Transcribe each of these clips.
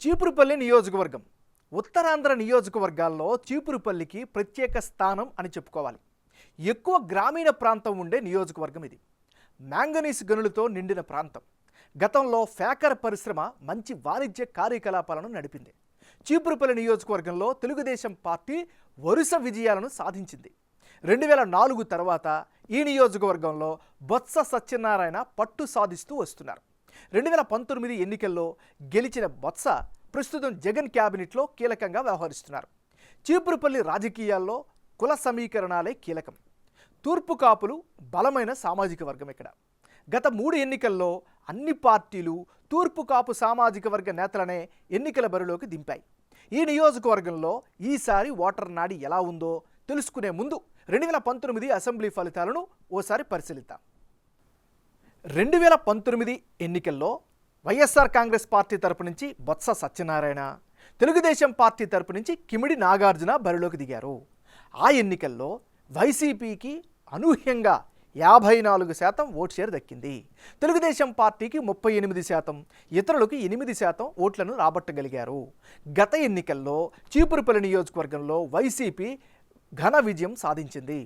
చీపురుపల్లి నియోజకవర్గం ఉత్తరాంధ్ర నియోజకవర్గాల్లో చీపురుపల్లికి ప్రత్యేక స్థానం అని చెప్పుకోవాలి. ఎక్కువ గ్రామీణ ప్రాంతం ఉండే నియోజకవర్గం ఇది. మ్యాంగనీస్ గనులతో నిండిన ప్రాంతం. గతంలో ఫేకర్ పరిశ్రమ మంచి వాణిజ్య కార్యకలాపాలను నడిపింది. చీపురుపల్లి నియోజకవర్గంలో తెలుగుదేశం పార్టీ వరుస విజయాలను సాధించింది. 2004 తర్వాత ఈ నియోజకవర్గంలో బొత్స సత్యనారాయణ పట్టు సాధిస్తూ వస్తున్నారు. 2019 ఎన్నికల్లో గెలిచిన బొత్స ప్రస్తుతం జగన్ క్యాబినెట్లో కీలకంగా వ్యవహరిస్తున్నారు. చీపురుపల్లి రాజకీయాల్లో కుల సమీకరణాలే కీలకం. తూర్పు కాపులు బలమైన సామాజిక వర్గం. ఇక్కడ గత 3 ఎన్నికల్లో అన్ని పార్టీలు తూర్పు కాపు సామాజిక వర్గ నేతలనే ఎన్నికల బరిలోకి దింపాయి. ఈ నియోజకవర్గంలో ఈసారి ఓటర్ నాడి ఎలా ఉందో తెలుసుకునే ముందు 2019 అసెంబ్లీ ఫలితాలను ఓసారి పరిశీలిద్దాం. 2019 ఎన్నికల్లో వైఎస్ఆర్ కాంగ్రెస్ పార్టీ తరపు నుంచి బొత్స సత్యనారాయణ, తెలుగుదేశం పార్టీ తరపు నుంచి కిమిడి నాగార్జున బరిలోకి దిగారు. ఆ ఎన్నికల్లో వైసీపీకి అనూహ్యంగా 54% ఓట్ షేర్ దక్కింది. తెలుగుదేశం పార్టీకి 38%, ఇతరులకు 8% ఓట్లను రాబట్టగలిగారు. గత ఎన్నికల్లో చీపురుపల్లి నియోజకవర్గంలో వైసీపీ ఘన విజయం సాధించింది.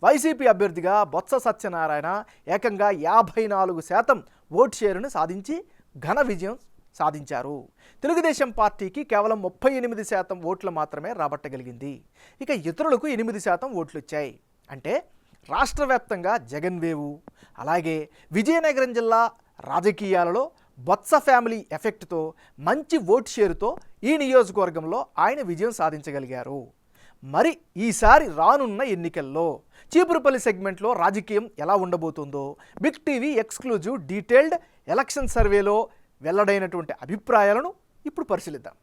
వైసీపీ అభ్యర్థిగా బొత్స సత్యనారాయణ ఏకంగా 54% ఓట్ షేరును సాధించి ఘన విజయం సాధించారు. తెలుగుదేశం పార్టీకి కేవలం 38% ఓట్లు మాత్రమే రాబట్టగలిగింది. ఇక ఇతరులకు 8% ఓట్లు వచ్చాయి. అంటే రాష్ట్ర వ్యాప్తంగా జగన్ వేవు. అలాగే విజయనగరం జిల్లా రాజకీయాలలో బొత్స ఫ్యామిలీ ఎఫెక్ట్తో మంచి ఓట్ షేరుతో ఈ నియోజకవర్గంలో ఆయన విజయం సాధించగలిగారు. మరి ఈసారి రానున్న ఎన్నికల్లో చీపురుపల్లి సెగ్మెంట్లో రాజకీయం ఎలా ఉండబోతుందో big TV exclusive detailed election సర్వేలో వెల్లడైనటువంటి అభిప్రాయాలను ఇప్పుడు పరిశీలిద్దాం.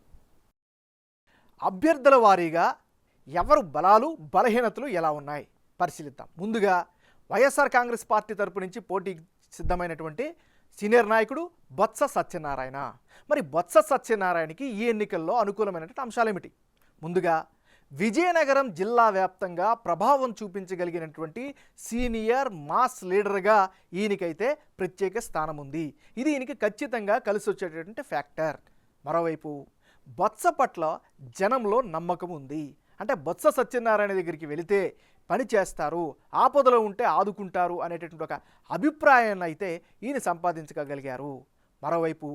అభ్యర్థుల వారీగా ఎవరు బలాలు బలహీనతలు ఎలా ఉన్నాయి పరిశీలిద్దాం. ముందుగా వైఎస్ఆర్ కాంగ్రెస్ పార్టీ తరపు నుంచి పోటీకి సిద్ధమైనటువంటి సీనియర్ నాయకుడు బొత్స సత్యనారాయణ. మరి బొత్స సత్యనారాయణకి ఈ ఎన్నికల్లో అనుకూలమైనటువంటి అంశాలేమిటి? ముందుగా విజయనగరం జిల్లా వ్యాప్తంగా ప్రభావం చూపించగలిగినటువంటి సీనియర్ మాస్ లీడర్గా ఈయనకైతే ప్రత్యేక స్థానం ఉంది. ఇది ఈయనకి ఖచ్చితంగా కలిసి వచ్చేటటువంటి ఫ్యాక్టర్. మరోవైపు బొత్స పట్ల జనంలో నమ్మకం ఉంది. అంటే బొత్స సత్యనారాయణ దగ్గరికి వెళితే పని చేస్తారు, ఆపదలో ఉంటే ఆదుకుంటారు అనేటటువంటి ఒక అభిప్రాయాన్ని అయితే ఈయన సంపాదించగలిగారు. మరోవైపు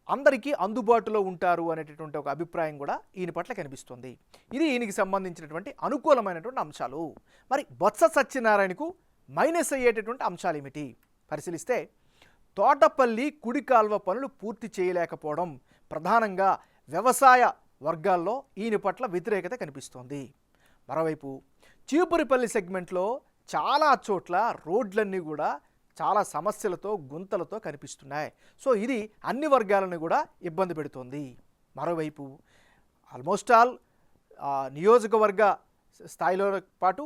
అందరికీ అందుబాటులో ఉంటారు అనేటటువంటి ఒక అభిప్రాయం కూడా ఈయన పట్ల కనిపిస్తుంది. ఇది ఈయనకి సంబంధించినటువంటి అనుకూలమైనటువంటి అంశాలు. మరి బొత్స సత్యనారాయణకు మైనస్ అయ్యేటటువంటి అంశాలు ఏమిటి పరిశీలిస్తే, తోటపల్లి కుడి కాల్వ పనులు పూర్తి చేయలేకపోవడం ప్రధానంగా వ్యవసాయ వర్గాల్లో ఈయన పట్ల వ్యతిరేకత కనిపిస్తోంది. మరోవైపు చీపురుపల్లి సెగ్మెంట్లో చాలా చోట్ల రోడ్లన్నీ కూడా చాలా సమస్యలతో గుంతలతో కనిపిస్తున్నాయి. సో ఇది అన్ని వర్గాలను కూడా ఇబ్బంది పెడుతోంది. మరోవైపు ఆల్మోస్ట్ ఆల్ నియోజకవర్గ స్థాయిలో పాటు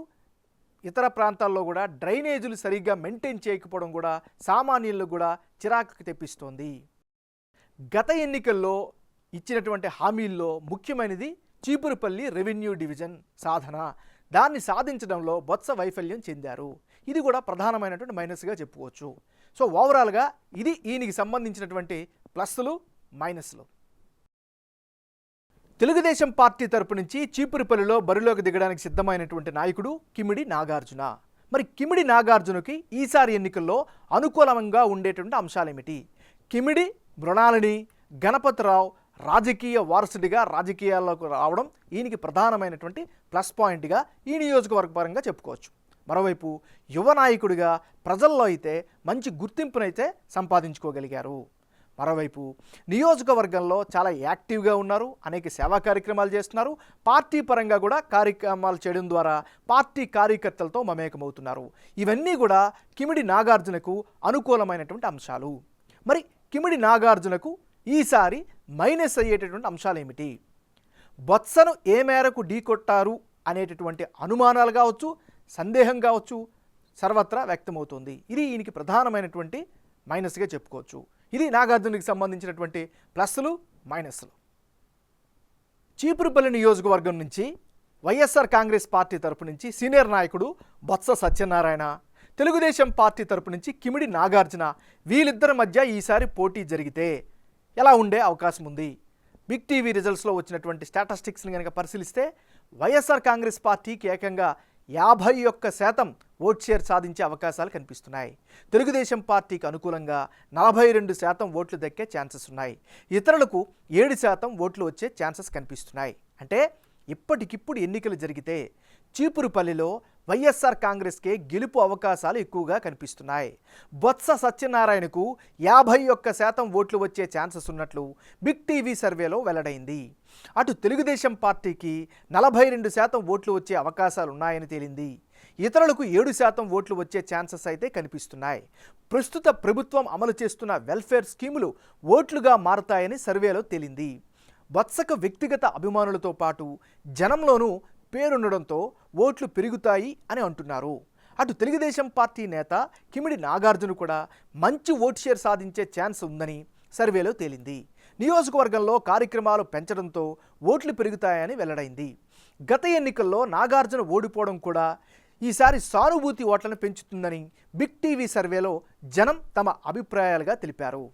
ఇతర ప్రాంతాల్లో కూడా డ్రైనేజీలు సరిగ్గా మెయింటైన్ చేయకపోవడం కూడా సామాన్యులకు కూడా చిరాకు తెప్పిస్తోంది. గత ఎన్నికల్లో ఇచ్చినటువంటి హామీల్లో ముఖ్యమైనది చీపురుపల్లి రెవెన్యూ డివిజన్ సాధన. దాన్ని సాధించడంలో బొత్స వైఫల్యం చెందారు. ఇది కూడా ప్రధానమైనటువంటి మైనస్గా చెప్పుకోవచ్చు. సో ఓవరాల్గా ఇది ఈయనకి సంబంధించినటువంటి ప్లస్లు మైనస్లు. తెలుగుదేశం పార్టీ తరపు నుంచి చీపురుపల్లిలో బరిలోకి దిగడానికి సిద్ధమైనటువంటి నాయకుడు కిమిడి నాగార్జున. మరి కిమిడి నాగార్జునకి ఈసారి ఎన్నికల్లో అనుకూలంగా ఉండేటువంటి అంశాలేమిటి? కిమిడి మృణాలిని గణపతిరావు రాజకీయ వారసుడిగా రాజకీయాల్లోకి రావడం ఈయనకి ప్రధానమైనటువంటి ప్లస్ పాయింట్గా ఈ నియోజకవర్గపరంగా చెప్పుకోవచ్చు. మరోవైపు యువ నాయకుడిగా ప్రజల్లో అయితే మంచి గుర్తింపునైతే సంపాదించుకోగలిగారు. మరోవైపు నియోజకవర్గంలో చాలా యాక్టివ్గా ఉన్నారు, అనేక సేవా కార్యక్రమాలు చేస్తున్నారు. పార్టీ పరంగా కూడా కార్యక్రమాలు చేయడం ద్వారా పార్టీ కార్యకర్తలతో మమేకమవుతున్నారు. ఇవన్నీ కూడా కిమిడి నాగార్జునకు అనుకూలమైనటువంటి అంశాలు. మరి కిమిడి నాగార్జునకు ఈసారి మైనస్ అయ్యేటటువంటి అంశాలు ఏమిటి? బొత్సను ఏ మేరకు ఢీకొట్టారు అనేటటువంటి అనుమానాలు కావచ్చు, సందేహం కావచ్చు సర్వత్రా వ్యక్తమవుతుంది. ఇది ఈయనకి ప్రధానమైనటువంటి మైనస్గా చెప్పుకోవచ్చు. ఇది నాగార్జునకి సంబంధించినటువంటి ప్లస్లు మైనస్లు. చీపురుపల్లి నియోజకవర్గం నుంచి వైఎస్ఆర్ కాంగ్రెస్ పార్టీ తరపు నుంచి సీనియర్ నాయకుడు బొత్స సత్యనారాయణ, తెలుగుదేశం పార్టీ తరపు నుంచి కిమిడి నాగార్జున, వీళ్ళిద్దరి మధ్య ఈసారి పోటీ జరిగితే ఎలా ఉండే అవకాశం ఉంది? బిగ్ టీవీ రిజల్ట్స్లో వచ్చినటువంటి స్టాటిస్టిక్స్ని కనుక పరిశీలిస్తే వైఎస్ఆర్ కాంగ్రెస్ పార్టీకి ఏకంగా 51% ఓట్ షేర్ సాధించే అవకాశాలు కనిపిస్తున్నాయి. తెలుగుదేశం పార్టీకి అనుకూలంగా 42% ఓట్లు దక్కే ఛాన్సెస్ ఉన్నాయి. ఇతరులకు 7% ఓట్లు వచ్చే ఛాన్సెస్ కనిపిస్తున్నాయి. అంటే ఇప్పటికిప్పుడు ఎన్నికలు జరిగితే చీపురుపల్లిలో వైఎస్ఆర్ కాంగ్రెస్కే గెలుపు అవకాశాలు ఎక్కువగా కనిపిస్తున్నాయి. బొత్స సత్యనారాయణకు 51% ఓట్లు వచ్చే ఛాన్సెస్ ఉన్నట్లు బిగ్ టీవీ సర్వేలో వెల్లడైంది. అటు తెలుగుదేశం పార్టీకి 42% ఓట్లు వచ్చే అవకాశాలు ఉన్నాయని తేలింది. ఇతరులకు 7% ఓట్లు వచ్చే ఛాన్సెస్ అయితే కనిపిస్తున్నాయి. ప్రస్తుత ప్రభుత్వం అమలు చేస్తున్న వెల్ఫేర్ స్కీములు ఓట్లుగా మారతాయని సర్వేలో తేలింది. బొత్సకు వ్యక్తిగత అభిమానులతో పాటు జనంలోనూ పేరుండడంతో ఓట్లు పెరుగుతాయి అని అంటున్నారు. అటు తెలుగుదేశం పార్టీ నేత కిమిడి నాగార్జున కూడా మంచి ఓట్ షేర్ సాధించే ఛాన్స్ ఉందని సర్వేలో తేలింది. నియోజకవర్గంలో కార్యక్రమాలు పెంచడంతో ఓట్లు పెరుగుతాయని వెల్లడైంది. గత ఎన్నికల్లో నాగార్జున ఓడిపోవడం కూడా ఈసారి సానుభూతి ఓట్లను పెంచుతుందని బిగ్ టీవీ సర్వేలో జనం తమ అభిప్రాయాలుగా తెలిపారు.